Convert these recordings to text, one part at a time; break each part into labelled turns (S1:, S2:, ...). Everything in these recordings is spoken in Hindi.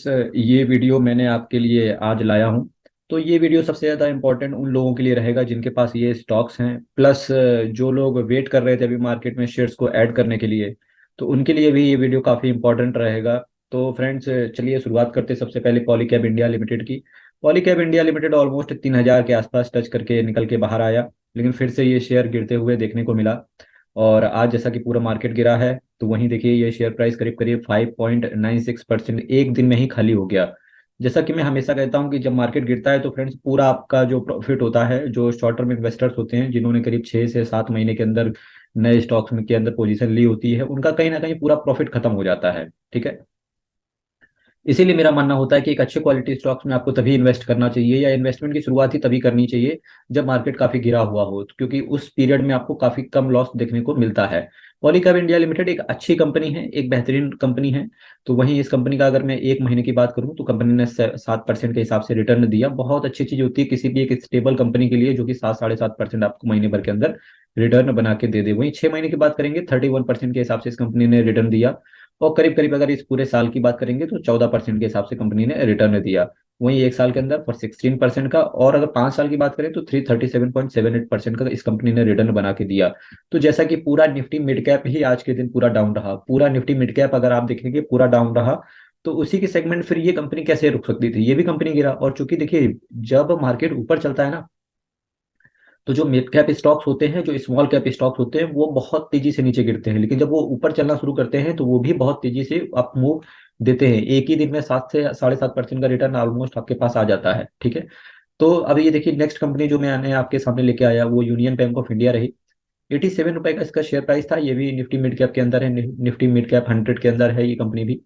S1: फ्रेंड्स, ये वीडियो मैंने आपके लिए आज लाया हूँ। तो ये वीडियो सबसे ज़्यादा इम्पोर्टेंट उन लोगों के लिए रहेगा जिनके पास ये स्टॉक्स हैं, प्लस जो लोग वेट कर रहे थे अभी मार्केट में शेयर्स को ऐड करने के लिए, तो उनके लिए भी ये वीडियो काफ़ी इंपॉर्टेंट रहेगा। तो फ्रेंड्स, चलिए शुरुआत करते हैं सबसे पहले पॉलीकैब इंडिया लिमिटेड की। पॉलीकैब इंडिया लिमिटेड ऑलमोस्ट 3,000 के आसपास टच करके निकल के बाहर आया, लेकिन फिर से ये शेयर गिरते हुए देखने को मिला। और आज जैसा कि पूरा मार्केट गिरा है, तो वहीं देखिए ये शेयर प्राइस करीब करीब 5.96% एक दिन में ही खाली हो गया। जैसा कि मैं हमेशा कहता हूं कि जब मार्केट गिरता है तो फ्रेंड्स पूरा आपका जो प्रॉफिट होता है, जो शॉर्ट टर्म इन्वेस्टर्स होते हैं जिन्होंने करीब 6 से 7 महीने के अंदर नए स्टॉक्स में के अंदर पोजीशन ली होती है, उनका कहीं ना कहीं पूरा प्रॉफिट खत्म हो जाता है। ठीक है। इसीलिए मेरा मानना होता है कि एक अच्छे क्वालिटी स्टॉक्स में आपको तभी इन्वेस्ट करना चाहिए, या इन्वेस्टमेंट की शुरुआत ही तभी करनी चाहिए जब मार्केट काफी गिरा हुआ हो, क्योंकि उस पीरियड में आपको काफी कम लॉस देखने को मिलता है। पॉलीकैब इंडिया लिमिटेड एक अच्छी कंपनी है, एक बेहतरीन कंपनी है। तो वहीं इस कंपनी का अगर मैं एक महीने की बात करूं तो कंपनी ने 7% के हिसाब से रिटर्न दिया। बहुत अच्छी चीज होती है किसी भी एक स्टेबल कंपनी के लिए, जो कि 7 साढ़े 7% आपको महीने भर के अंदर रिटर्न बना के दे दे। वहीं 6 महीने की बात करेंगे 31% के हिसाब से इस कंपनी ने रिटर्न दिया। और करीब करीब अगर इस पूरे साल की बात करेंगे तो 14% के हिसाब से कंपनी ने रिटर्न दिया। वहीं एक साल के अंदर फॉर 16% का, और अगर 5 साल की बात करें तो 337.78% का इस कंपनी ने रिटर्न बना के दिया। तो जैसा कि पूरा निफ्टी मिड कैप ही आज के दिन पूरा डाउन रहा, पूरा निफ्टी मिड कैप अगर आप देखेंगे पूरा डाउन रहा, तो उसी के सेगमेंट फिर ये कंपनी कैसे रुक सकती थी? ये भी कंपनी गिरा। और चूंकि देखिए, जब मार्केट ऊपर चलता है ना, तो जो मिड कैप स्टॉक्स होते हैं, जो स्मॉल कैप स्टॉक्स होते हैं, वो बहुत तेजी से नीचे गिरते हैं, लेकिन जब वो ऊपर चलना शुरू करते हैं तो वो भी बहुत तेजी से अप मूव देते हैं। एक ही दिन में 7 से 7.5% का रिटर्न ऑलमोस्ट आपके पास आ जाता है। ठीक है। तो अब ये देखिए, नेक्स्ट कंपनी जो मैंने आपके सामने लेके आया वो यूनियन बैंक ऑफ इंडिया रही। 87 रुपए का इसका शेयर प्राइस था। ये भी निफ्टी मिड कैप के अंदर है, निफ्टी मिड कैप 100 के अंदर है ये कंपनी भी।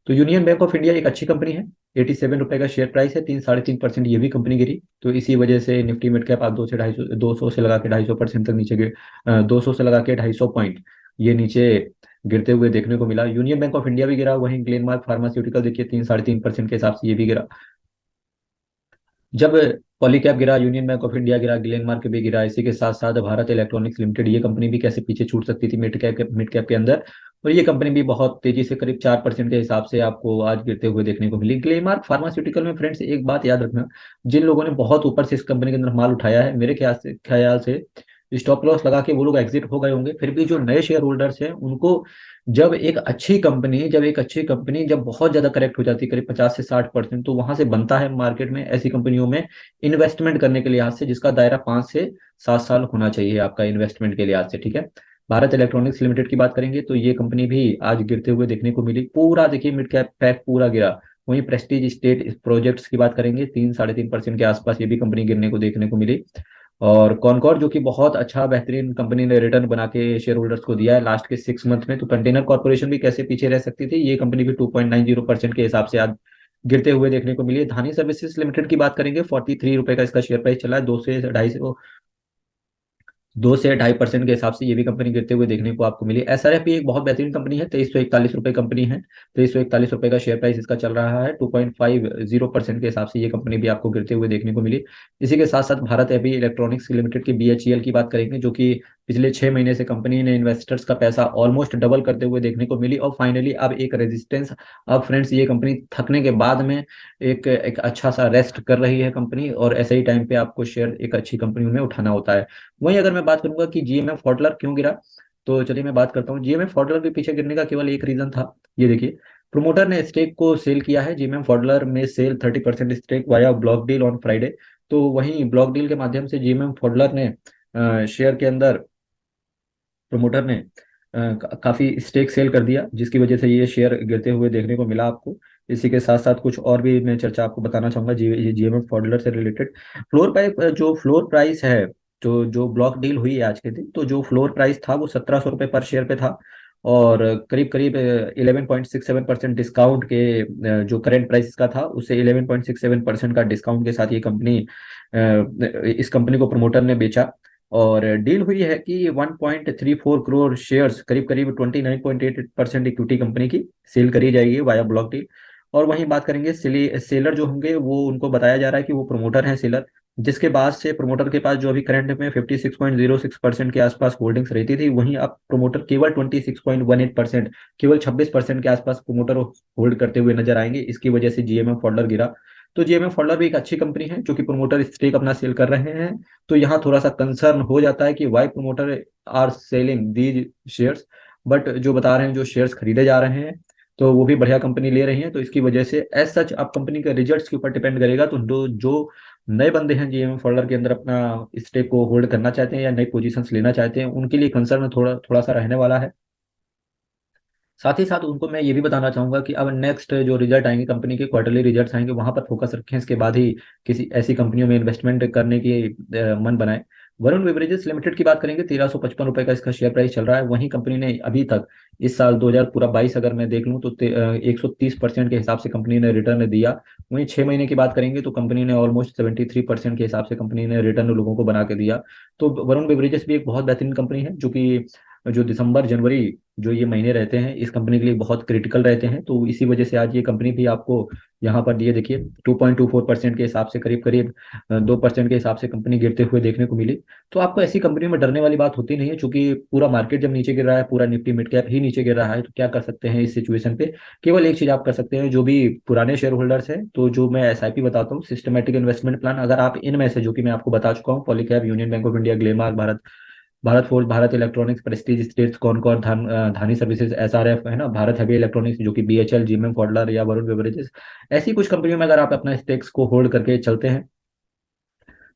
S1: तो यूनियन बैंक ऑफ इंडिया एक अच्छी कंपनी है। 87 रुपए का शेयर प्राइस है। 3 साढ़े 3% ये भी कंपनी गिरी। तो इसी वजह से निफ्टी मिड कैप आज 200 से लगा के 250% तक नीचे गिर, 200 से लगा के 250 पॉइंट ये नीचे गिरते हुए देखने को मिला। यूनियन बैंक ऑफ इंडिया भी गिरा। वहीं ग्लेनमार्क फार्मास्यूटिकल देखिए 3 साढ़े 3% के हिसाब से ये भी गिरा। जब पॉलीकैब गिरा, यूनियन बैंक ऑफ इंडिया गिरा, ग्लेनमार्क भी गिरा, इसी के साथ साथ भारत इलेक्ट्रॉनिक्स लिमिटेड, ये कंपनी भी कैसे पीछे छूट सकती थी मिड कैप के अंदर। और ये कंपनी भी बहुत तेजी से करीब 4% के हिसाब से आपको आज गिरते हुए देखने को मिली। ग्लेनमार्क फार्मास्यूटिकल में फ्रेंड्स एक बात याद रखना, जिन लोगों ने बहुत ऊपर से इस कंपनी के अंदर माल उठाया है, मेरे ख्याल से स्टॉप लॉस लगा के वो लोग एग्जिट हो गए होंगे। फिर भी जो नए शेयर होल्डर्स हैं उनको, जब एक अच्छी कंपनी जब बहुत ज्यादा करेक्ट हो जाती है करीब 50 से 60%, तो वहां से बनता है मार्केट में ऐसी कंपनियों में इन्वेस्टमेंट करने के लिहाज से, जिसका दायरा 5 से 7 साल होना चाहिए आपका इन्वेस्टमेंट के लिहाज से। ठीक है। भारत इलेक्ट्रॉनिक्स लिमिटेड की बात करेंगे तो ये कंपनी भी आज गिरते हुए देखने को मिली। पूरा देखिए मिड कैप पैक पूरा गिरा। वहीं प्रेस्टीज स्टेट प्रोजेक्ट्स की बात करेंगे 3 साढ़े 3% के आसपास ये भी कंपनी गिरने को देखने को मिली। और कॉनकॉर जो कि बहुत अच्छा बेहतरीन कंपनी ने रिटर्न बना के शेयर होल्डर्स को दिया है लास्ट के 6 मंथ में। तो कंटेनर कॉर्पोरेशन भी कैसे पीछे रह सकती थी, ये कंपनी भी 2.90% के हिसाब से आज गिरते हुए देखने को मिली है। धानी सर्विसेज लिमिटेड की बात करेंगे 43 रुपए का इसका शेयर प्राइस चला है। 2 से 2.5% के हिसाब से ये भी कंपनी गिरते हुए देखने को आपको मिली। एसआरएफपी एक बहुत बेहतरीन कंपनी है, 2341 रुपए कंपनी है। 2341 रुपए का शेयर प्राइस इसका चल रहा है। 2.50% के हिसाब से ये कंपनी भी आपको गिरते हुए देखने को मिली। इसी के साथ साथ भारत एबी इलेक्ट्रॉनिक्स लिमिटेड की बीएचईएल की बात करेंगे, जो कि पिछले 6 महीने से कंपनी ने इन्वेस्टर्स का पैसा ऑलमोस्ट डबल करते हुए देखने को मिली। और फाइनली अब एक रेजिस्टेंस, अब फ्रेंड्स ये कंपनी थकने के बाद में एक एक अच्छा सा रेस्ट कर रही है कंपनी, और ऐसे ही टाइम पे आपको शेयर एक अच्छी कंपनियों में उठाना होता है। वहीं अगर मैं बात करूंगा कि जीएमएफ हॉटलर क्यों गिरा, तो चलिए मैं बात करता हूँ। जीएमएफ हॉटलर के पीछे गिरने का केवल एक रीजन था। ये देखिए, प्रोमोटर ने स्टेक को सेल किया है। जीएमएफ हॉटलर में sell 30% stake via block deal on Friday. तो वहीं ब्लॉक डील के माध्यम से जीएमएफ हॉटलर ने शेयर के अंदर, प्रमोटर ने काफी स्टेक सेल कर दिया, जिसकी वजह से ये शेयर गिरते हुए देखने को मिला आपको। इसी के साथ साथ कुछ और भी मैं चर्चा आपको बताना चाहूंगा जीएमएफ फॉडलर से रिलेटेड। फ्लोर प्राइस है, जो जो ब्लॉक डील हुई है आज के दिन, तो जो फ्लोर प्राइस था वो 1700 रुपये पर शेयर पे था। और करीब करीब 11.67% डिस्काउंट के, जो करंट प्राइस का था उससे 11.67% का डिस्काउंट के साथ ये कंपनी, इस कंपनी को प्रमोटर ने बेचा। और डील हुई है कि 1.34 करोड़ शेयर्स, करीब करीब 29.88% इक्विटी कंपनी की सेल करी जाएगी वाया ब्लॉक डील। और वहीं बात करेंगे सेलर जो होंगे, वो उनको बताया जा रहा है कि वो प्रमोटर हैं सेलर। जिसके बाद से प्रमोटर के पास जो अभी करंट में 56.06% के आसपास होल्डिंग्स रहती थी, वहीं अब प्रमोटर केवल 26.18%, केवल 26% के आसपास प्रमोटर होल्ड करते हुए नजर आएंगे। इसकी वजह से जीएमएम फोल्डर गिरा। तो जीएमएम फोल्डर भी एक अच्छी कंपनी है, जो कि प्रमोटर स्टेक अपना सेल कर रहे हैं। तो यहाँ थोड़ा सा कंसर्न हो जाता है कि why promoter are selling these shares, but जो बता रहे हैं जो शेयर्स खरीदे जा रहे हैं, तो वो भी बढ़िया कंपनी ले रही है। तो इसकी वजह से एज सच अब कंपनी के रिजल्ट्स के ऊपर डिपेंड करेगा। तो जो नए बंदे हैं जीएम फोल्डर के अंदर अपना स्टेक को होल्ड करना चाहते हैं या नई पोजीशंस लेना चाहते हैं, उनके लिए कंसर्न थोड़ा थोड़ा सा रहने वाला है। साथ ही साथ उनको मैं ये भी बताना चाहूंगा कि अब नेक्स्ट जो रिजल्ट आएंगे, कंपनी के क्वार्टरली रिजल्ट्स आएंगे, वहां पर फोकस रखें। इसके बाद ही किसी ऐसी कंपनियों में इन्वेस्टमेंट करने की मन बनाए। वरुण बेवरेजेस लिमिटेड की बात करेंगे, 1355 रुपए का इसका शेयर प्राइस चल रहा है। वहीं कंपनी ने अभी तक इस साल 2022 अगर मैं देख लूँ तो 130% के हिसाब से कंपनी ने रिटर्न दिया। वहीं 6 महीने की बात करेंगे तो कंपनी ने ऑलमोस्ट 73% के हिसाब से कंपनी ने रिटर्न लोगों को बना के दिया। तो वरुण बेवरेजेस भी एक बहुत बेहतरीन कंपनी है, जो दिसंबर जनवरी जो ये महीने रहते हैं इस कंपनी के लिए बहुत क्रिटिकल रहते हैं। तो इसी वजह से आज ये कंपनी भी आपको यहाँ पर दिए देखिए 2.24% के हिसाब से करीब करीब 2% के हिसाब से कंपनी गिरते हुए देखने को मिली। तो आपको ऐसी कंपनी में डरने वाली बात होती नहीं है, क्योंकि पूरा मार्केट जब नीचे गिर रहा है, पूरा निफ्टी मिड कैप ही नीचे गिर रहा है, तो क्या कर सकते हैं इस सिचुएशन पे? केवल एक चीज आप कर सकते हैं, जो भी पुराने शेयर होल्डर्स हैं, तो जो मैं एसआईपी बताता हूँ, सिस्टमेटिक इन्वेस्टमेंट प्लान, अगर आप इनमें से जो कि मैं आपको बता चुका हूँ, Polycab, Union Bank of India, Glenmark, Bharat Forge, Bharat Electronics, Prestige Estates, Concor, Dhani Services, SRF है ना, भारत हैवी इलेक्ट्रॉनिक्स जो कि बीएचएल, जीएमएम फॉडलर या वरुण बेवरेजेस, ऐसी कुछ कंपनियों में अगर आप अपना स्टेक्स को होल्ड करके चलते हैं,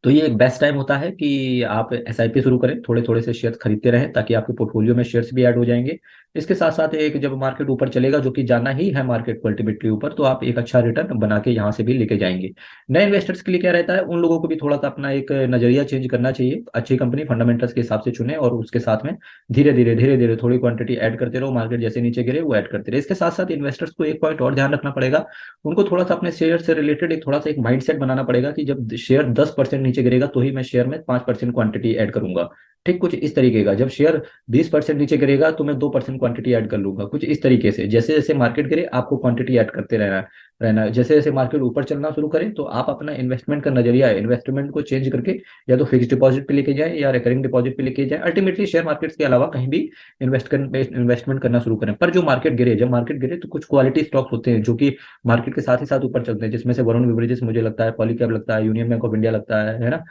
S1: तो ये एक बेस्ट टाइम होता है कि आप एसआईपी शुरू करें, थोड़े थोड़े से शेयर्स खरीदते रहें, ताकि आपके पोर्टफोलियो में शेयर्स भी ऐड हो जाएंगे। इसके साथ साथ एक जब मार्केट ऊपर चलेगा, जो कि जाना ही है मार्केट को अल्टीमेटली ऊपर, तो आप एक अच्छा रिटर्न बना के यहाँ से भी लेके जाएंगे। नए इन्वेस्टर्स के लिए क्या रहता है, उन लोगों को भी थोड़ा सा अपना एक नजरिया चेंज करना चाहिए। अच्छी कंपनी फंडामेंटल्स के हिसाब से चुने, और उसके साथ में धीरे धीरे थोड़ी क्वांटिटी ऐड करते रहो, मार्केट जैसे नीचे गिरे वो ऐड करते रहे। इसके साथ साथ इन्वेस्टर्स को एक पॉइंट और ध्यान रखना पड़ेगा, उनको थोड़ा सा अपने शेयर से रिलेटेड एक थोड़ा सा एक माइंडसेट बनाना पड़ेगा कि जब शेयर 10% नीचे गिरेगा तो ही मैं शेयर में 5% क्वांटिटी ऐड करूंगा। ठीक कुछ इस तरीके का, जब शेयर 20% नीचे गिरेगा तो मैं 2% क्वांटिटी ऐड कर लूंगा, कुछ इस तरीके से। जैसे जैसे मार्केट गिरे आपको क्वांटिटी ऐड करते रहना। जैसे जैसे मार्केट ऊपर चलना शुरू करे तो आप अपना इन्वेस्टमेंट का नजरिया है, इन्वेस्टमेंट को चेंज करके या तो फिक्स डिपॉजिट पे लेके जाए या रिकरिंग डिपॉजिट पे लेके जाए, अल्टीमेटली शेयर मार्केट्स के अलावा कहीं भी इन्वेस्टमेंट करना शुरू करें। पर जो मार्केट गिरे, जब मार्केट गिरे तो कुछ क्वालिटी स्टॉक्स होते हैं जो कि मार्केट के साथ ही साथ ऊपर चलते हैं, जिसमें से वरुण बेवरेजेस मुझे लगता है, पॉलीकैब लगता है, यूनियन बैंक ऑफ इंडिया लगता है ना।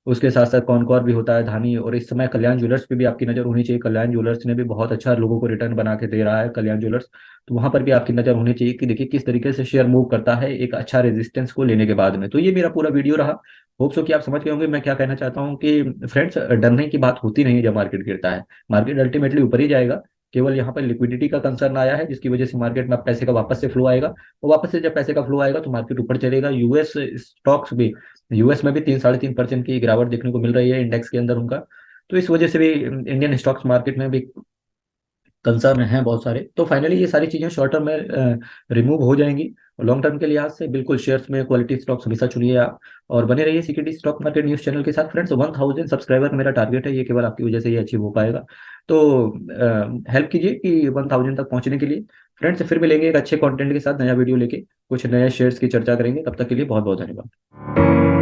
S1: उसके साथ साथ कॉनकॉर भी होता है, धानी, और इस समय कल्याण ज्वेलर्स पे भी आपकी नजर होनी चाहिए। कल्याण ज्वेलर्स ने भी बहुत अच्छा लोगों को रिटर्न बना के दे रहा है, कल्याण ज्वेलर्स। तो वहां पर भी आपकी नजर होनी चाहिए कि देखिए किस तरीके से शेयर मूव करता है एक अच्छा रेजिस्टेंस को लेने के बाद में। तो ये मेरा पूरा वीडियो रहा। होप सो कि आप समझ गए होंगे मैं क्या कहना चाहता हूँ कि फ्रेंड्स, डरने की बात होती नहीं है जब मार्केट गिरता है। मार्केट अल्टीमेटली ऊपर ही जाएगा। केवल यहाँ पर लिक्विडिटी का कंसर्न आया है, जिसकी वजह से मार्केट में अब पैसे का वापस से फ्लो आएगा, और वापस से जब पैसे का फ्लो आएगा तो मार्केट ऊपर चलेगा। यूएस स्टॉक्स भी, यूएस में भी 3 साढ़े 3% की गिरावट देखने को मिल रही है इंडेक्स के अंदर उनका। तो इस वजह से भी इंडियन स्टॉक्स मार्केट में भी कंसर्न है बहुत सारे। तो फाइनली ये सारी चीजें शॉर्ट टर्म में रिमूव हो जाएंगी। लॉन्ग टर्म के लिहाज से बिल्कुल शेयर्स में क्वालिटी स्टॉक्स हमेशा चुनिए आप, और बने रहिए security stock market news channel के साथ। फ्रेंड्स, 1000 सब्सक्राइबर मेरा टारगेट है, ये केवल आपकी वजह से ये अचीव हो पाएगा। तो हेल्प कीजिए कि 1000 तक पहुंचने के लिए। फ्रेंड्स, फिर मिलेंगे एक अच्छे कंटेंट के साथ, नया वीडियो लेके कुछ नए शेयर्स की चर्चा करेंगे। तब तक के लिए बहुत बहुत धन्यवाद।